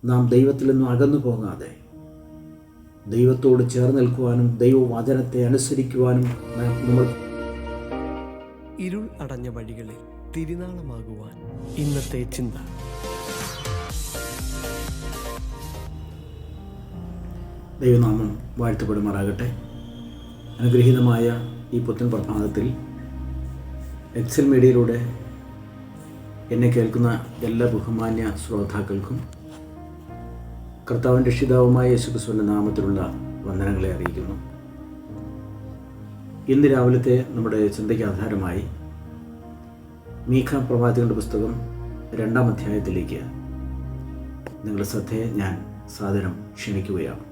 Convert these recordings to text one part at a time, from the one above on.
നാം ദൈവത്തിൽ നിന്നും അകന്നു പോകാതെ ദൈവത്തോട് ചേർന്ന് നിൽക്കുവാനും ദൈവവചനത്തെ അനുസരിക്കുവാനും നമ്മൾ ഇരുൾ അടഞ്ഞ വഴികളിൽ തിരുനാളമാകുവാൻ ഇന്നത്തെ ചിന്ത. ദൈവനാമം വാഴ്ത്തപ്പെടുമാറാകട്ടെ. അനുഗ്രഹീതമായ ഈ പുത്തൻ പ്രഭാതത്തിൽ എക്സൽ മീഡിയയിലൂടെ എന്നെ കേൾക്കുന്ന എല്ലാ ബഹുമാന്യ ശ്രോതാക്കൾക്കും കർത്താവിൻ്റെ രക്ഷിതാവുമായ യേശുക്രിസ്തുവിൻ്റെ നാമത്തിലുള്ള വന്ദനങ്ങളെ അറിയിക്കുന്നു. ഇന്ന് രാവിലത്തെ നമ്മുടെ ചിന്തയ്ക്ക് ആധാരമായി മീഖ പ്രവാചകന്റെ പുസ്തകം 2-ാം അധ്യായത്തിലേക്ക് നിങ്ങളുടെ ശ്രദ്ധയെ ഞാൻ സാദരം ക്ഷണിക്കുകയാണ്.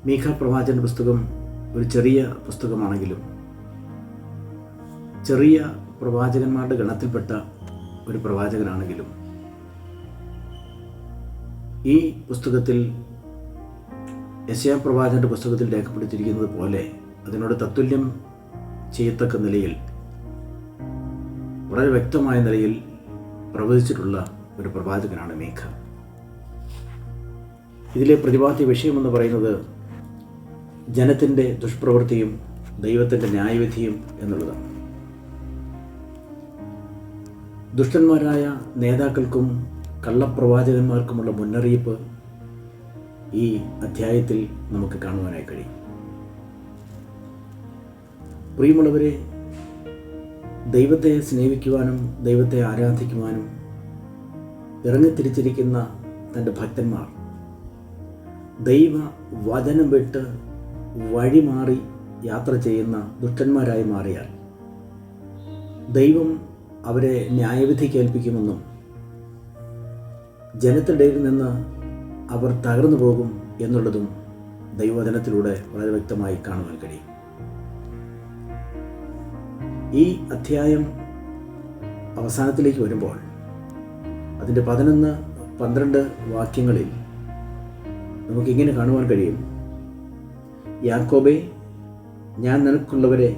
മീഖ പ്രവാചകന്റെ പുസ്തകം ഒരു ചെറിയ പുസ്തകമാണെങ്കിലും ചെറിയ പ്രവാചകന്മാരുടെ ഗണത്തിൽപ്പെട്ട ഒരു പ്രവാചകനാണെങ്കിലും ഈ പുസ്തകത്തിൽ യെശയ്യാ പ്രവാചകന്റെ പുസ്തകത്തിൽ രേഖപ്പെടുത്തിയിരിക്കുന്നത് പോലെ അതിനോട് തത്തുല്യം ചെയ്യത്തക്ക നിലയിൽ വളരെ വ്യക്തമായ നിലയിൽ പ്രവചിച്ചിട്ടുള്ള ഒരു പ്രവാചകനാണ് മീഖ. ഇതിലെ പ്രതിപാദ്യ വിഷയമെന്ന് പറയുന്നത് ജനത്തിൻ്റെ ദുഷ്പ്രവൃത്തിയും ദൈവത്തിൻ്റെ ന്യായവിധിയും എന്നുള്ളതാണ്. ദുഷ്ടന്മാരായ നേതാക്കൾക്കും കള്ളപ്രവാചകന്മാർക്കുമുള്ള മുന്നറിയിപ്പ് ഈ അധ്യായത്തിൽ നമുക്ക് കാണുവാനായി കഴിയും. പ്രിയമുള്ളവരെ, ദൈവത്തെ സ്നേഹിക്കുവാനും ദൈവത്തെ ആരാധിക്കുവാനും ഇറങ്ങിത്തിരിച്ചിരിക്കുന്ന തൻ്റെ ഭക്തന്മാർ ദൈവ വചനം വിട്ട് വഴിമാറി യാത്ര ചെയ്യുന്ന ദുഷ്ടന്മാരായി മാറിയാൽ ദൈവം അവരെ ന്യായവിധി കേൾപ്പിക്കുമെന്നും ജനത്തിനിടയിൽ നിന്ന് അവർ തകർന്നു പോകും എന്നുള്ളതും ദൈവവചനത്തിലൂടെ വളരെ വ്യക്തമായി കാണുവാൻ കഴിയും. ഈ അധ്യായം അവസാനത്തിലേക്ക് വരുമ്പോൾ അതിൻ്റെ 11-12 വാക്യങ്ങളിൽ നമുക്കിങ്ങനെ കാണുവാൻ കഴിയും. യാക്കോബേ, ഞാൻ നിനക്കുള്ളവരെ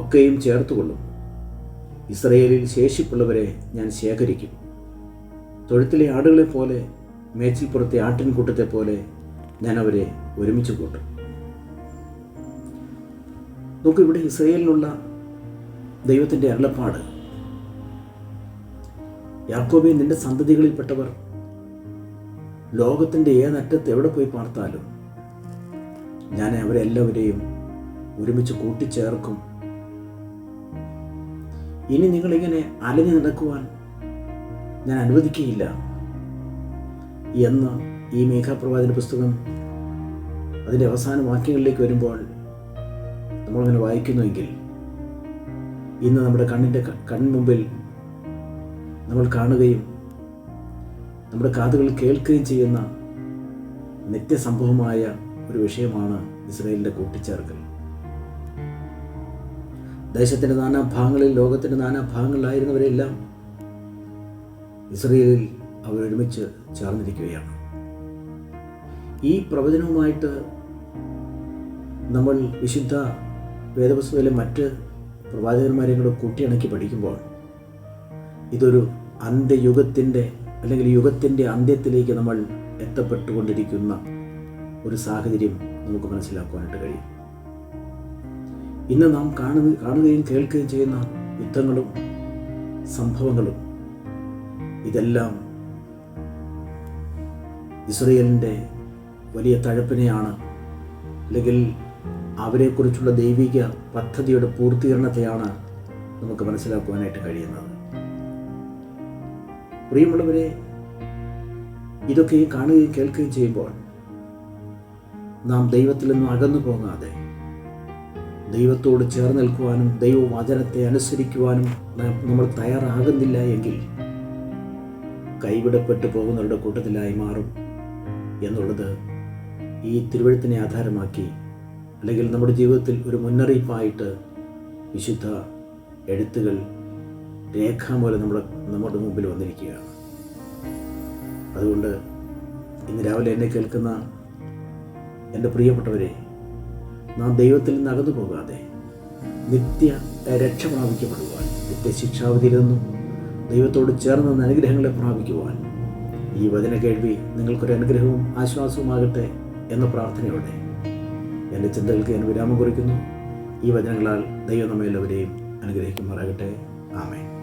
ഒക്കെയും ചേർത്തുകൊള്ളും, ഇസ്രായേലിൽ ശേഷിപ്പുള്ളവരെ ഞാൻ ശേഖരിക്കും. തൊഴുത്തിലെ ആടുകളെ പോലെ മേച്ചിൽപ്പുറത്തെ ആട്ടിൻകൂട്ടത്തെ പോലെ ഞാൻ അവരെ ഒരുമിച്ച് കൂട്ടും. നമുക്കിവിടെ ഇസ്രായേലിനുള്ള ദൈവത്തിൻ്റെ അരുളപ്പാട്, യാക്കോബേ, നിന്റെ സന്തതികളിൽപ്പെട്ടവർ ലോകത്തിൻ്റെ ഏതറ്റത്ത് എവിടെ പോയി പാർത്താലും ഞാൻ അവരെ എല്ലാവരെയും ഒരുമിച്ച് കൂട്ടിച്ചേർക്കും. ഇനി നിങ്ങളിങ്ങനെ അലഞ്ഞു നടക്കുവാൻ ഞാൻ അനുവദിക്കുകയില്ല എന്ന് ഈ മീഖ പ്രവാചകന്റെ പുസ്തകം അതിൻ്റെ അവസാന വാക്യങ്ങളിലേക്ക് വരുമ്പോൾ നമ്മളിങ്ങനെ വായിക്കുന്നുവെങ്കിൽ ഇന്ന് നമ്മുടെ കൺമുമ്പിൽ നമ്മൾ കാണുകയും നമ്മുടെ കാതുകൾ കേൾക്കുകയും ചെയ്യുന്ന നിത്യസംഭവമായ ഒരു വിഷയമാണ് ഇസ്രായേലിൻ്റെ കൂട്ടിച്ചേർക്കൽ. ദേശത്തിൻ്റെ നാനാഭാഗങ്ങളിൽ, ലോകത്തിൻ്റെ നാനാഭാഗങ്ങളിലായിരുന്നവരെല്ലാം ഇസ്രായേലിൽ അവരൊരുമിച്ച് ചേർന്നിരിക്കുകയാണ്. ഈ പ്രവചനവുമായിട്ട് നമ്മൾ വിശുദ്ധ വേദപുസ്തകത്തിലെ മറ്റ് പ്രവാചകന്മാരെയും കൂടെ കൂട്ടിയിണക്കി പഠിക്കുമ്പോൾ ഇതൊരു അന്ത്യയുഗത്തിൻ്റെ അല്ലെങ്കിൽ യുഗത്തിൻ്റെ അന്ത്യത്തിലേക്ക് നമ്മൾ എത്തപ്പെട്ടുകൊണ്ടിരിക്കുന്ന ഒരു സാഹചര്യം നമുക്ക് മനസ്സിലാക്കുവാനായിട്ട് കഴിയും. ഇന്ന് നാം കാണുകയും കേൾക്കുകയും ചെയ്യുന്ന യുദ്ധങ്ങളും സംഭവങ്ങളും ഇതെല്ലാം ഇസ്രായേലിൻ്റെ വലിയ തഴപ്പിനെയാണ്, അല്ലെങ്കിൽ അവരെക്കുറിച്ചുള്ള ദൈവിക പദ്ധതിയുടെ പൂർത്തീകരണത്തെയാണ് നമുക്ക് മനസ്സിലാക്കുവാനായിട്ട് കഴിയുന്നത്. പ്രിയമുള്ളവരെ, ഇതൊക്കെയും കാണുകയും കേൾക്കുകയും ചെയ്യുമ്പോൾ നാം ദൈവത്തിൽ നിന്നും അകന്നു പോകാതെ ദൈവത്തോട് ചേർന്ന് നിൽക്കുവാനും ദൈവവചനത്തെ അനുസരിക്കുവാനും നമ്മൾ തയ്യാറാകുന്നില്ല എങ്കിൽ കൈവിടപ്പെട്ടു പോകുന്നവരുടെ കൂട്ടത്തിലായി മാറും എന്നുള്ളത് ഈ തിരുവെഴുത്തിനെ ആധാരമാക്കി, അല്ലെങ്കിൽ നമ്മുടെ ജീവിതത്തിൽ ഒരു മുന്നറിയിപ്പായിട്ട് വിശുദ്ധ എഴുത്തുകൾ രേഖാമൂലം നമ്മുടെ മുമ്പിൽ വന്നിരിക്കുകയാണ്. അതുകൊണ്ട് ഇന്ന് രാവിലെ എന്നെ കേൾക്കുന്ന എൻ്റെ പ്രിയപ്പെട്ടവരെ, നാം ദൈവത്തിൽ നിന്ന് അകന്നു പോകാതെ നിത്യ രക്ഷ പ്രാപിക്കപ്പെടുവാൻ, നിത്യശിക്ഷാവിധിയിൽ നിന്നും ദൈവത്തോട് ചേർന്ന് നിന്ന് അനുഗ്രഹങ്ങളെ പ്രാപിക്കുവാൻ ഈ വചന കേൾവി നിങ്ങൾക്കൊരു അനുഗ്രഹവും ആശ്വാസവുമാകട്ടെ എന്ന പ്രാർത്ഥനയോടെ എൻ്റെ ചിന്തകൾക്ക് ഞാൻ വിരാമം കുറിക്കുന്നു. ഈ വചനങ്ങളാൽ ദൈവം നമ്മെ എല്ലാവരെയും അനുഗ്രഹിക്കുമാറാകട്ടെ. ആമേൻ.